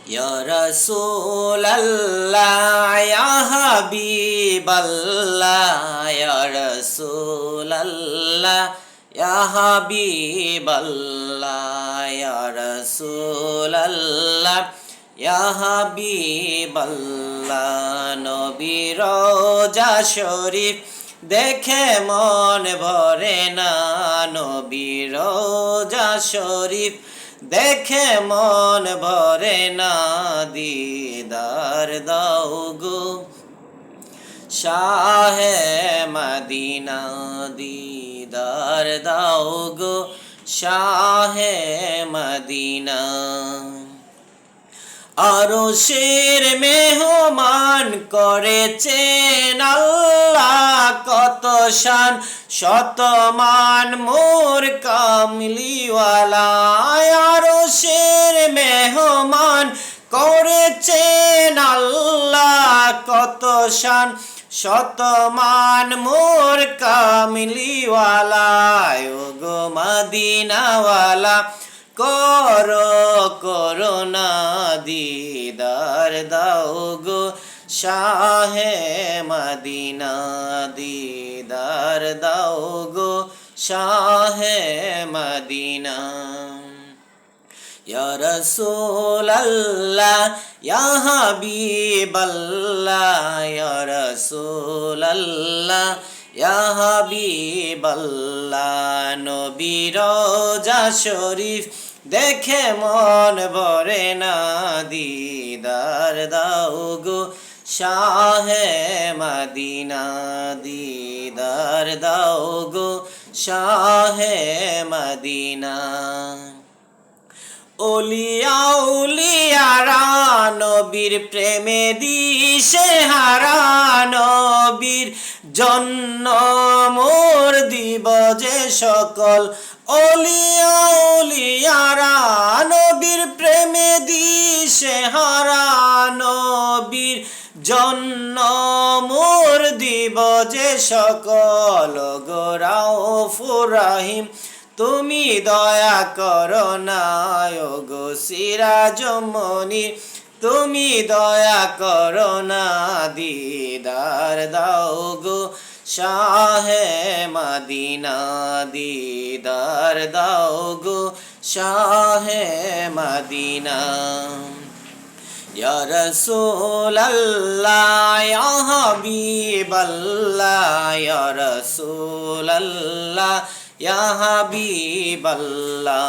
ইয়া রাসূলাল্লাহ ইয়া হাবিবাল্লাহ ইয়া রাসূলাল্লাহ ইয়া হাবিবাল্লাহ ইয়া রাসূলাল্লাহ ইয়া হাবিবাল্লাহ নবীর রওজা শরীফ দেখে মন ভরে না নবীর রওজা শরীফ দেখে মন ভরে না দিদার দাও গো শাহে মদিনা দিদার দাও গো শাহে মদিনা আরশের মেহমান করেছেন আল্লাহ কত শান শত মান মোর কামলিওয়ালা আরশের মেহমান করেছেন আল্লাহ কত শান শত মান মোর কামলিওয়ালা ও গো মদিনাওয়ালা করোনা দিদার দাও গো শাহে মদিনা দিদার দাও গো শাহে মদিনা ইয়া রাসূলাল্লাহ ইয়া হাবিবাল্লাহ ইয়া রাসূলাল্লাহ ইয়া হাবিবাল্লাহ নবীর রওজা শরীফ দেখে মন ভরে না দিদার দাও গো শাহে মদিনা দিদার দাও গো শাহে মদিনা ওলিয়া উলিয়ারা নবীর প্রেমে দিশে হারা নবীর জন্য মোর দিব যে সকল ওলিয়া উলিয়ারা নবীর প্রেমে দিশে হারা নবীর জন্য মোর দিব যে সকল গো রাউফুর রহিম তুমি দয়া করো না গো সিরাজ মনির তুমি দয়া করো না দিদার দাও গো শাহে মদিনা দিদার দাও গো শাহে মদিনা ইয়া রাসূলাল্লাহ ইয়া হাবিবাল্লাহ ইয়া রাসূলাল্লাহ ইয়া হাবিবাল্লাহ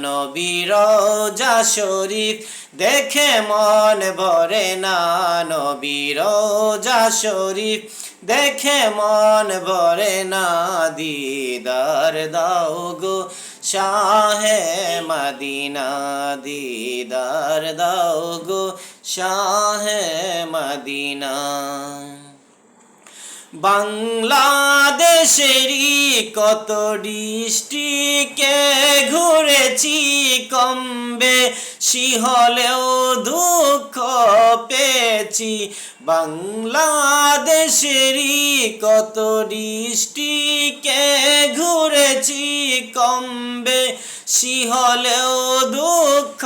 নবীর রওজা শরীফ দেখে মন ভরে না নবীর রওজা শরীফ দেখে মন ভরে না দিদার দাও গো শাহে মদিনা দিদার দাও গো শাহে মদিনা বাংলাদেশেরই কত ডিস্ট্রিক্টে ঘুরেছি কমবে হলেও দুঃখ পেয়েছি বাংলাদেশেরই কত ডিস্ট্রিক্টে ঘুরেছি কমবে হলেও দুঃখ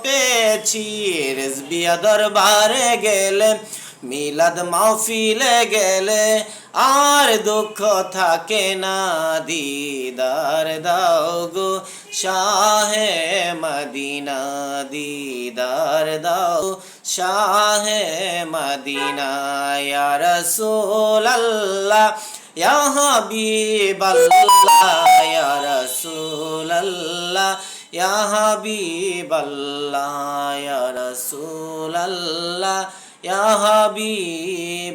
পেয়েছি রেজবিয়া দরবারে গেলে মিলাদ মাহফিলে গেলে আর দুঃখ থাকে না দিদার দাও গো শাহে মদিনা দিদার দাও শাহে মদিনা ইয়া রাসূলাল্লাহ ইয়া হাবিবাল্লাহ ইয়া রাসূলাল্লাহ ইয়া হাবিবাল্লাহ ইয়া রাসূলাল্লাহ ইয়া হাবিবাল্লাহ